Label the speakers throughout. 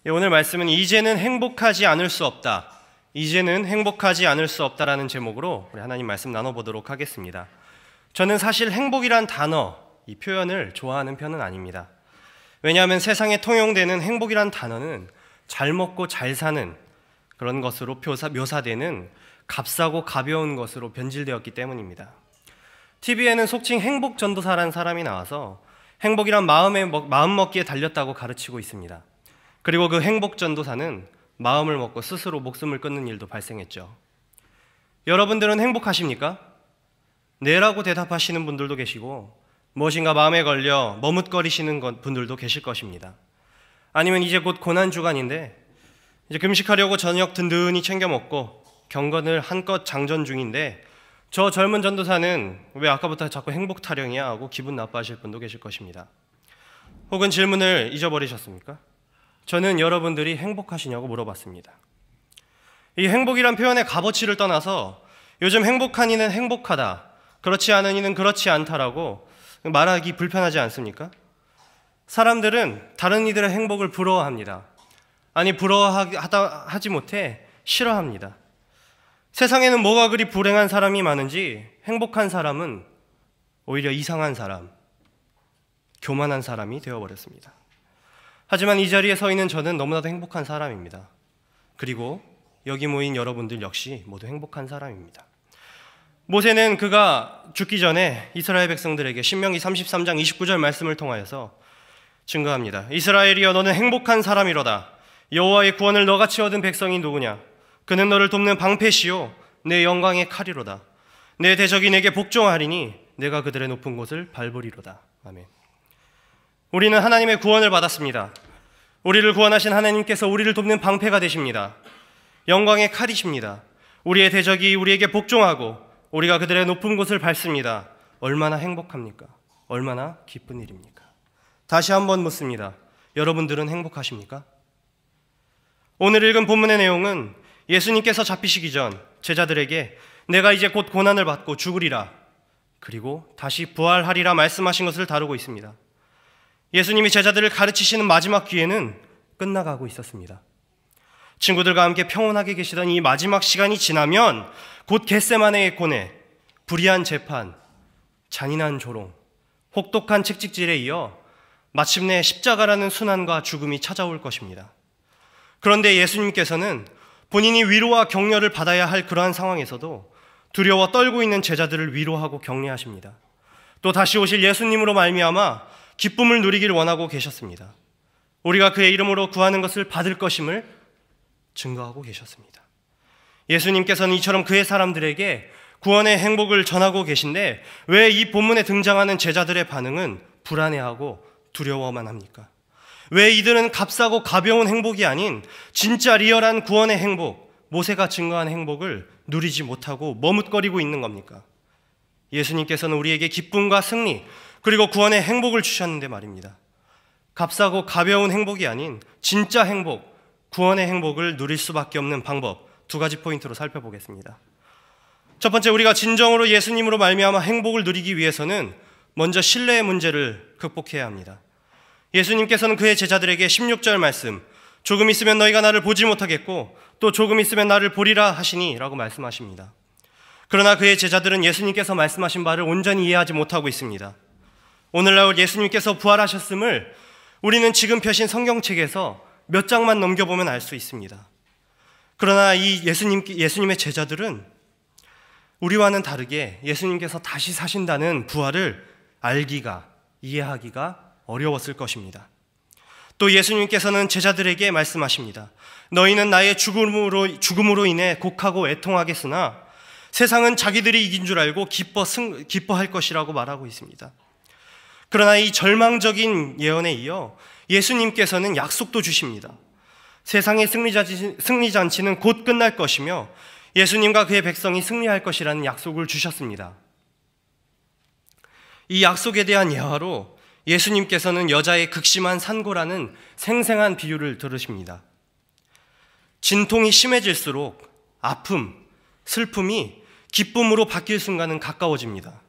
Speaker 1: 오늘 말씀은 이제는 행복하지 않을 수 없다. 이제는 행복하지 않을 수 없다라는 제목으로 우리 하나님 말씀 나눠보도록 하겠습니다. 저는 사실 행복이란 단어, 이 표현을 좋아하는 편은 아닙니다. 왜냐하면 세상에 통용되는 행복이란 단어는 잘 먹고 잘 사는 그런 것으로 묘사되는 값싸고 가벼운 것으로 변질되었기 때문입니다. TV에는 속칭 행복전도사라는 사람이 나와서 행복이란 마음먹기에 달렸다고 가르치고 있습니다. 그리고 그 행복전도사는 마음을 먹고 스스로 목숨을 끊는 일도 발생했죠. 여러분들은 행복하십니까? 네라고 대답하시는 분들도 계시고 무엇인가 마음에 걸려 머뭇거리시는 분들도 계실 것입니다. 아니면 이제 곧 고난주간인데 이제 금식하려고 저녁 든든히 챙겨 먹고 경건을 한껏 장전 중인데 저 젊은 전도사는 왜 아까부터 자꾸 행복 타령이야 하고 기분 나빠하실 분도 계실 것입니다. 혹은 질문을 잊어버리셨습니까? 저는 여러분들이 행복하시냐고 물어봤습니다. 이 행복이란 표현의 값어치를 떠나서 요즘 행복한 이는 행복하다, 그렇지 않은 이는 그렇지 않다라고 말하기 불편하지 않습니까? 사람들은 다른 이들의 행복을 부러워합니다. 아니 부러워하지 못해 싫어합니다. 세상에는 뭐가 그리 불행한 사람이 많은지 행복한 사람은 오히려 이상한 사람, 교만한 사람이 되어버렸습니다. 하지만 이 자리에 서 있는 저는 너무나도 행복한 사람입니다. 그리고 여기 모인 여러분들 역시 모두 행복한 사람입니다. 모세는 그가 죽기 전에 이스라엘 백성들에게 신명기 33장 29절 말씀을 통하여서 증거합니다. 이스라엘이여 너는 행복한 사람이로다. 여호와의 구원을 너같이 얻은 백성이 누구냐? 그는 너를 돕는 방패시요 내 영광의 칼이로다. 내 대적이 내게 복종하리니 내가 그들의 높은 곳을 밟으리로다. 아멘. 우리는 하나님의 구원을 받았습니다. 우리를 구원하신 하나님께서 우리를 돕는 방패가 되십니다. 영광의 칼이십니다. 우리의 대적이 우리에게 복종하고 우리가 그들의 높은 곳을 밟습니다. 얼마나 행복합니까? 얼마나 기쁜 일입니까? 다시 한번 묻습니다. 여러분들은 행복하십니까? 오늘 읽은 본문의 내용은 예수님께서 잡히시기 전 제자들에게 내가 이제 곧 고난을 받고 죽으리라, 그리고 다시 부활하리라 말씀하신 것을 다루고 있습니다. 예수님이 제자들을 가르치시는 마지막 기회는 끝나가고 있었습니다. 친구들과 함께 평온하게 계시던 이 마지막 시간이 지나면 곧 겟세마네의 고뇌, 불의한 재판, 잔인한 조롱, 혹독한 채찍질에 이어 마침내 십자가라는 순환과 죽음이 찾아올 것입니다. 그런데 예수님께서는 본인이 위로와 격려를 받아야 할 그러한 상황에서도 두려워 떨고 있는 제자들을 위로하고 격려하십니다. 또 다시 오실 예수님으로 말미암아 기쁨을 누리길 원하고 계셨습니다. 우리가 그의 이름으로 구하는 것을 받을 것임을 증거하고 계셨습니다. 예수님께서는 이처럼 그의 사람들에게 구원의 행복을 전하고 계신데 왜 이 본문에 등장하는 제자들의 반응은 불안해하고 두려워만 합니까? 왜 이들은 값싸고 가벼운 행복이 아닌 진짜 리얼한 구원의 행복, 모세가 증거한 행복을 누리지 못하고 머뭇거리고 있는 겁니까? 예수님께서는 우리에게 기쁨과 승리, 그리고 구원의 행복을 주셨는데 말입니다. 값싸고 가벼운 행복이 아닌 진짜 행복, 구원의 행복을 누릴 수밖에 없는 방법, 두 가지 포인트로 살펴보겠습니다. 첫 번째, 우리가 진정으로 예수님으로 말미암아 행복을 누리기 위해서는 먼저 신뢰의 문제를 극복해야 합니다. 예수님께서는 그의 제자들에게 16절 말씀, 조금 있으면 너희가 나를 보지 못하겠고 또 조금 있으면 나를 보리라 하시니 라고 말씀하십니다. 그러나 그의 제자들은 예수님께서 말씀하신 바를 온전히 이해하지 못하고 있습니다. 오늘날 예수님께서 부활하셨음을 우리는 지금 펴신 성경책에서 몇 장만 넘겨보면 알 수 있습니다. 그러나 이 예수님의 제자들은 우리와는 다르게 예수님께서 다시 사신다는 부활을 알기가, 이해하기가 어려웠을 것입니다. 또 예수님께서는 제자들에게 말씀하십니다. 너희는 나의 죽음으로 인해 곡하고 애통하겠으나 세상은 자기들이 이긴 줄 알고 기뻐할 것이라고 말하고 있습니다. 그러나 이 절망적인 예언에 이어 예수님께서는 약속도 주십니다. 세상의 승리잔치는 곧 끝날 것이며 예수님과 그의 백성이 승리할 것이라는 약속을 주셨습니다. 이 약속에 대한 예화로 예수님께서는 여자의 극심한 산고라는 생생한 비유를 들으십니다. 진통이 심해질수록 아픔, 슬픔이 기쁨으로 바뀔 순간은 가까워집니다.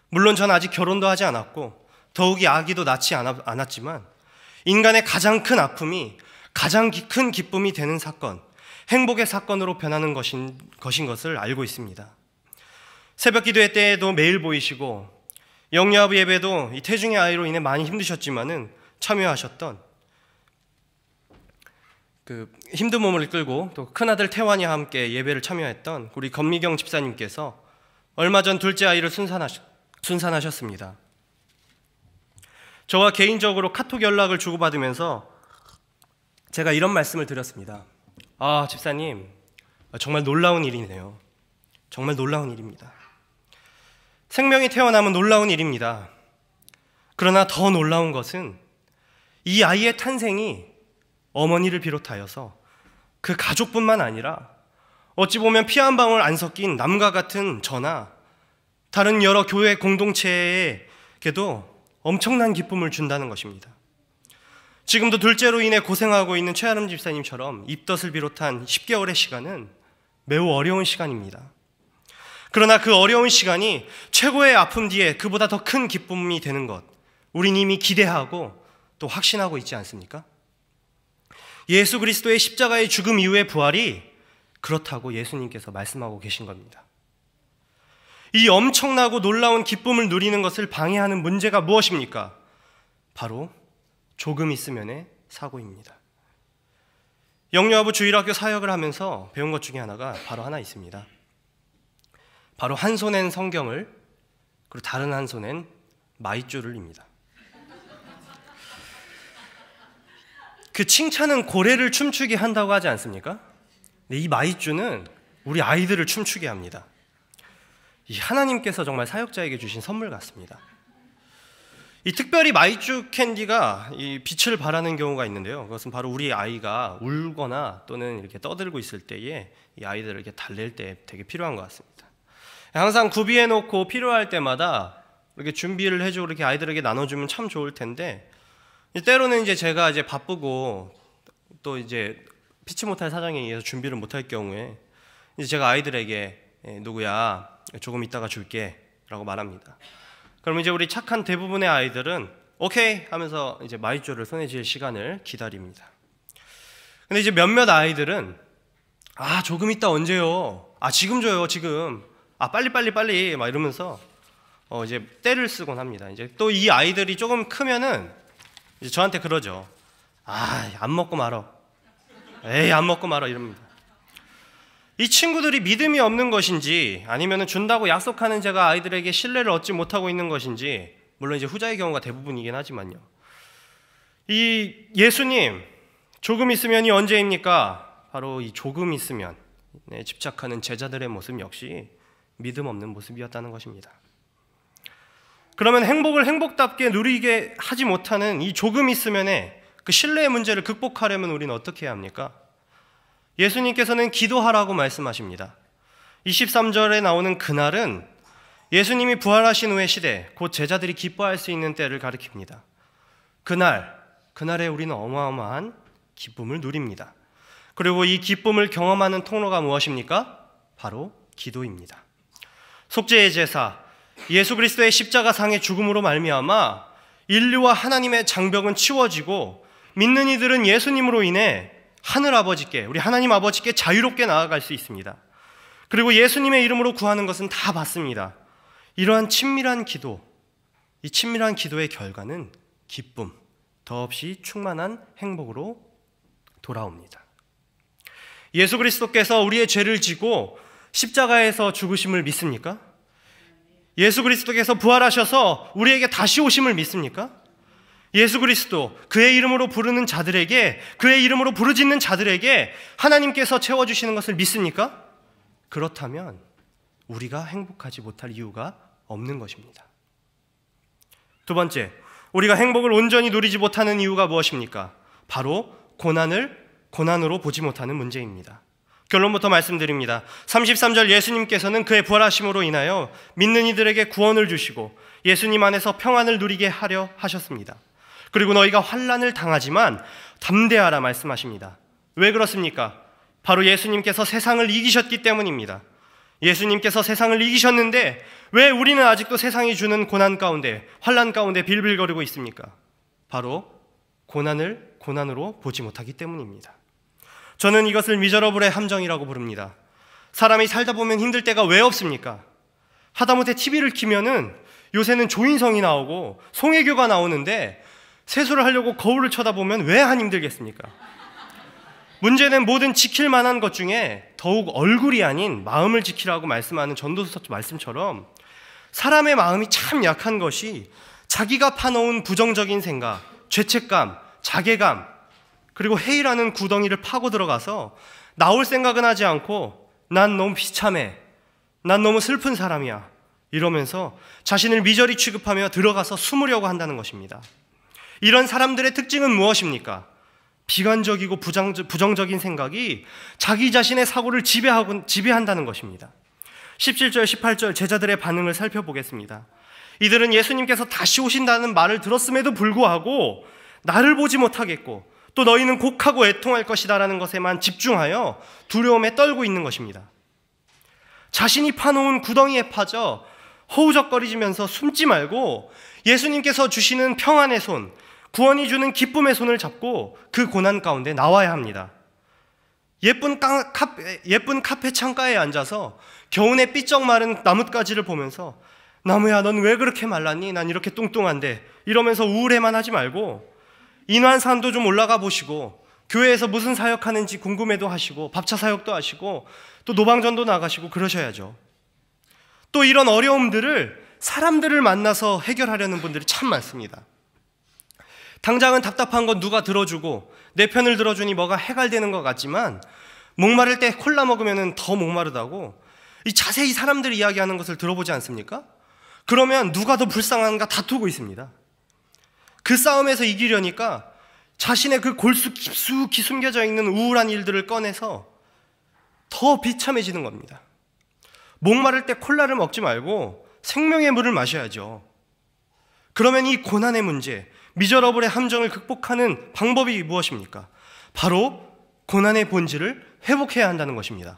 Speaker 1: 물론 전 아직 결혼도 하지 않았고 더욱이 아기도 낳지 않았지만 인간의 가장 큰 아픔이 가장 큰 기쁨이 되는 사건, 행복의 사건으로 변하는 것인 것을 알고 있습니다. 새벽 기도회 때에도 매일 보이시고 영유아부 예배도 이 태중의 아이로 인해 많이 힘드셨지만은 참여하셨던 그 힘든 몸을 이끌고 또 큰아들 태환이와 함께 예배를 참여했던 우리 건미경 집사님께서 얼마 전 둘째 아이를 순산하셨습니다. 저와 개인적으로 카톡 연락을 주고받으면서 제가 이런 말씀을 드렸습니다. 집사님, 정말 놀라운 일이네요. 정말 놀라운 일입니다. 생명이 태어나면 놀라운 일입니다. 그러나 더 놀라운 것은 이 아이의 탄생이 어머니를 비롯하여서 그 가족뿐만 아니라 어찌 보면 피 한 방울 안 섞인 남과 같은 저나 다른 여러 교회 공동체에게도 엄청난 기쁨을 준다는 것입니다. 지금도 둘째로 인해 고생하고 있는 최아름 집사님처럼 입덧을 비롯한 10개월의 시간은 매우 어려운 시간입니다. 그러나 그 어려운 시간이 최고의 아픔 뒤에 그보다 더 큰 기쁨이 되는 것, 우린 이미 기대하고 또 확신하고 있지 않습니까? 예수 그리스도의 십자가의 죽음 이후의 부활이 그렇다고 예수님께서 말씀하고 계신 겁니다. 이 엄청나고 놀라운 기쁨을 누리는 것을 방해하는 문제가 무엇입니까? 바로 조금 있으면의 사고입니다. 영유아부 주일학교 사역을 하면서 배운 것 중에 하나가 바로 하나 있습니다. 바로 한 손엔 성경을 그리고 다른 한 손엔 마이쮸를입니다. 그 칭찬은 고래를 춤추게 한다고 하지 않습니까? 근데 이 마이쮸는 우리 아이들을 춤추게 합니다. 이 하나님께서 정말 사역자에게 주신 선물 같습니다. 이 특별히 마이쮸 캔디가 이 빛을 발하는 경우가 있는데요. 그것은 바로 우리 아이가 울거나 또는 이렇게 떠들고 있을 때에 이 아이들을 이렇게 달랠 때 되게 필요한 것 같습니다. 항상 구비해 놓고 필요할 때마다 이렇게 준비를 해주고 이렇게 아이들에게 나눠주면 참 좋을 텐데, 때로는 이제 제가 이제 바쁘고 또 이제 피치 못할 사정에 의해서 준비를 못할 경우에 이제 제가 아이들에게 누구야 조금 이따가 줄게 라고 말합니다. 그럼 이제 우리 착한 대부분의 아이들은 오케이 하면서 이제 마이쮸를 손에 쥘 시간을 기다립니다. 근데 이제 몇몇 아이들은 조금 있다 언제요? 지금 줘요 지금. 빨리 막 이러면서 이제 때를 쓰곤 합니다. 이제 또 이 아이들이 조금 크면은 이제 저한테 그러죠. 안 먹고 말어. 안 먹고 말어 이럽니다. 이 친구들이 믿음이 없는 것인지 아니면 준다고 약속하는 제가 아이들에게 신뢰를 얻지 못하고 있는 것인지, 물론 이제 후자의 경우가 대부분이긴 하지만요. 이 예수님 조금 있으면이 언제입니까? 바로 이 조금 있으면 집착하는 제자들의 모습 역시 믿음 없는 모습이었다는 것입니다. 그러면 행복을 행복답게 누리게 하지 못하는 이 조금 있으면의 그 신뢰의 문제를 극복하려면 우리는 어떻게 해야 합니까? 예수님께서는 기도하라고 말씀하십니다. 23절에 나오는 그날은 예수님이 부활하신 후의 시대, 곧 제자들이 기뻐할 수 있는 때를 가리킵니다. 그날에 우리는 어마어마한 기쁨을 누립니다. 그리고 이 기쁨을 경험하는 통로가 무엇입니까? 바로 기도입니다. 속죄의 제사, 예수 그리스도의 십자가상의 죽음으로 말미암아 인류와 하나님의 장벽은 치워지고 믿는 이들은 예수님으로 인해 하늘 아버지께, 우리 하나님 아버지께 자유롭게 나아갈 수 있습니다. 그리고 예수님의 이름으로 구하는 것은 다 받습니다. 이러한 친밀한 기도, 이 친밀한 기도의 결과는 기쁨, 더없이 충만한 행복으로 돌아옵니다. 예수 그리스도께서 우리의 죄를 지고 십자가에서 죽으심을 믿습니까? 예수 그리스도께서 부활하셔서 우리에게 다시 오심을 믿습니까? 예수 그리스도, 그의 이름으로 부르는 자들에게, 그의 이름으로 부르짖는 자들에게 하나님께서 채워주시는 것을 믿습니까? 그렇다면 우리가 행복하지 못할 이유가 없는 것입니다. 두 번째, 우리가 행복을 온전히 누리지 못하는 이유가 무엇입니까? 바로 고난으로 보지 못하는 문제입니다. 결론부터 말씀드립니다. 33절 예수님께서는 그의 부활하심으로 인하여 믿는 이들에게 구원을 주시고 예수님 안에서 평안을 누리게 하려 하셨습니다. 그리고 너희가 환난을 당하지만 담대하라 말씀하십니다. 왜 그렇습니까? 바로 예수님께서 세상을 이기셨기 때문입니다. 예수님께서 세상을 이기셨는데 왜 우리는 아직도 세상이 주는 고난 가운데, 환난 가운데 빌빌거리고 있습니까? 바로 고난을 고난으로 보지 못하기 때문입니다. 저는 이것을 미저러블의 함정이라고 부릅니다. 사람이 살다 보면 힘들 때가 왜 없습니까? 하다못해 TV를 켜면은 요새는 조인성이 나오고 송혜교가 나오는데 세수를 하려고 거울을 쳐다보면 왜 안 힘들겠습니까? 문제는 모든 지킬 만한 것 중에 더욱 얼굴이 아닌 마음을 지키라고 말씀하는 전도서 말씀처럼 사람의 마음이 참 약한 것이 자기가 파놓은 부정적인 생각, 죄책감, 자괴감, 그리고 해이라는 구덩이를 파고 들어가서 나올 생각은 하지 않고 난 너무 비참해, 난 너무 슬픈 사람이야 이러면서 자신을 미저리 취급하며 들어가서 숨으려고 한다는 것입니다. 이런 사람들의 특징은 무엇입니까? 비관적이고 부정적인 생각이 자기 자신의 사고를 지배한다는 것입니다. 17절, 18절 제자들의 반응을 살펴보겠습니다. 이들은 예수님께서 다시 오신다는 말을 들었음에도 불구하고 나를 보지 못하겠고 또 너희는 곡하고 애통할 것이다 라는 것에만 집중하여 두려움에 떨고 있는 것입니다. 자신이 파놓은 구덩이에 빠져 허우적거리면서 숨지 말고 예수님께서 주시는 평안의 손, 구원이 주는 기쁨의 손을 잡고 그 고난 가운데 나와야 합니다. 예쁜 카페 창가에 앉아서 겨우내 삐쩍 마른 나뭇가지를 보면서 나무야 넌 왜 그렇게 말랐니? 난 이렇게 뚱뚱한데 이러면서 우울해만 하지 말고 인왕산도 좀 올라가 보시고 교회에서 무슨 사역하는지 궁금해도 하시고 밥차 사역도 하시고 또 노방전도 나가시고 그러셔야죠. 또 이런 어려움들을 사람들을 만나서 해결하려는 분들이 참 많습니다. 당장은 답답한 건 누가 들어주고 내 편을 들어주니 뭐가 해결되는 것 같지만 목마를 때 콜라 먹으면 더 목마르다고 이 자세히 사람들이 이야기하는 것을 들어보지 않습니까? 그러면 누가 더 불쌍한가 다투고 있습니다. 그 싸움에서 이기려니까 자신의 그 골수 깊숙이 숨겨져 있는 우울한 일들을 꺼내서 더 비참해지는 겁니다. 목마를 때 콜라를 먹지 말고 생명의 물을 마셔야죠. 그러면 이 고난의 문제, 미저러블의 함정을 극복하는 방법이 무엇입니까? 바로 고난의 본질을 회복해야 한다는 것입니다.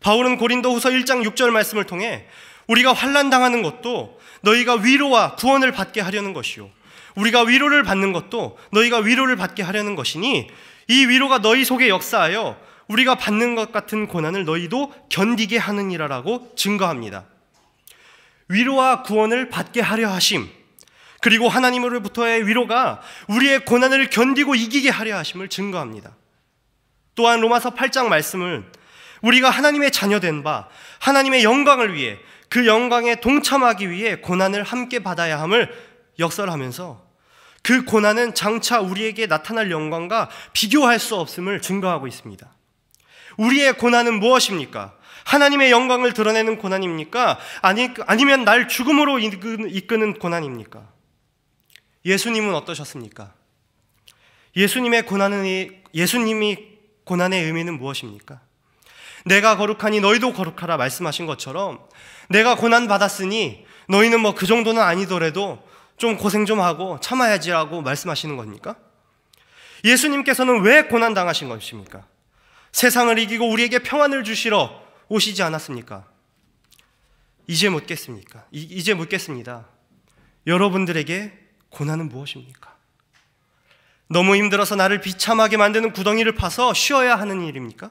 Speaker 1: 바울은 고린도후서 1장 6절 말씀을 통해 우리가 환난당하는 것도 너희가 위로와 구원을 받게 하려는 것이요 우리가 위로를 받는 것도 너희가 위로를 받게 하려는 것이니 이 위로가 너희 속에 역사하여 우리가 받는 것 같은 고난을 너희도 견디게 하느니라라고 증거합니다. 위로와 구원을 받게 하려 하심, 그리고 하나님으로부터의 위로가 우리의 고난을 견디고 이기게 하려 하심을 증거합니다. 또한 로마서 8장 말씀을 우리가 하나님의 자녀된 바 하나님의 영광을 위해 그 영광에 동참하기 위해 고난을 함께 받아야 함을 역설하면서 그 고난은 장차 우리에게 나타날 영광과 비교할 수 없음을 증거하고 있습니다. 우리의 고난은 무엇입니까? 하나님의 영광을 드러내는 고난입니까? 아니면 날 죽음으로 이끄는 고난입니까? 예수님은 어떠셨습니까? 예수님이 고난의 의미는 무엇입니까? 내가 거룩하니 너희도 거룩하라 말씀하신 것처럼 내가 고난 받았으니 너희는 뭐 그 정도는 아니더라도 좀 고생 좀 하고 참아야지라고 말씀하시는 겁니까? 예수님께서는 왜 고난 당하신 것입니까? 세상을 이기고 우리에게 평안을 주시러 오시지 않았습니까? 이제 묻겠습니다. 여러분들에게 고난은 무엇입니까? 너무 힘들어서 나를 비참하게 만드는 구덩이를 파서 쉬어야 하는 일입니까?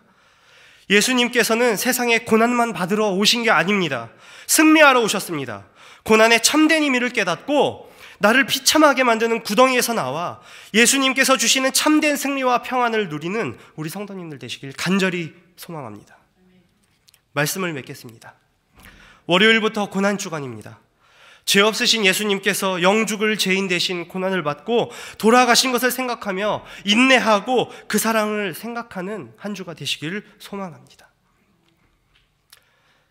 Speaker 1: 예수님께서는 세상에 고난만 받으러 오신 게 아닙니다. 승리하러 오셨습니다. 고난의 참된 의미를 깨닫고 나를 비참하게 만드는 구덩이에서 나와 예수님께서 주시는 참된 승리와 평안을 누리는 우리 성도님들 되시길 간절히 소망합니다. 말씀을 맺겠습니다. 월요일부터 고난주간입니다. 죄 없으신 예수님께서 영죽을 죄인 대신 고난을 받고 돌아가신 것을 생각하며 인내하고 그 사랑을 생각하는 한 주가 되시기를 소망합니다.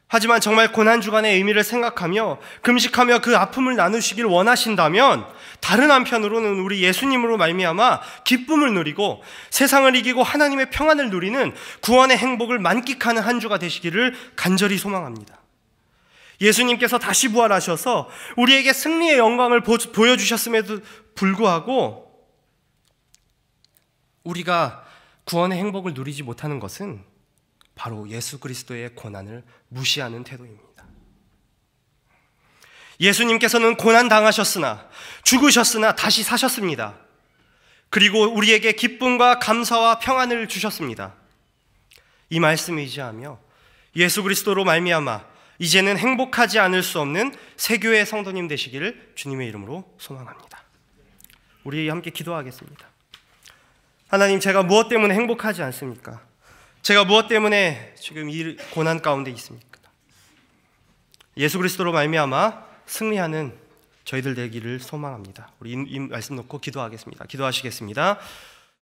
Speaker 1: 하지만 정말 고난주간의 의미를 생각하며 금식하며 그 아픔을 나누시길 원하신다면 다른 한편으로는 우리 예수님으로 말미암아 기쁨을 누리고 세상을 이기고 하나님의 평안을 누리는 구원의 행복을 만끽하는 한 주가 되시기를 간절히 소망합니다. 예수님께서 다시 부활하셔서 우리에게 승리의 영광을 보여주셨음에도 불구하고 우리가 구원의 행복을 누리지 못하는 것은 바로 예수 그리스도의 고난을 무시하는 태도입니다. 예수님께서는 고난 당하셨으나 죽으셨으나 다시 사셨습니다. 그리고 우리에게 기쁨과 감사와 평안을 주셨습니다. 이 말씀을 의지하며 예수 그리스도로 말미암아 이제는 행복하지 않을 수 없는 새교회 성도님 되시기를 주님의 이름으로 소망합니다. 우리 함께 기도하겠습니다. 하나님, 제가 무엇 때문에 행복하지 않습니까? 제가 무엇 때문에 지금 이 고난 가운데 있습니까? 예수 그리스도로 말미암아 승리하는 저희들 되기를 소망합니다. 우리 이 말씀 놓고 기도하겠습니다. 기도하시겠습니다.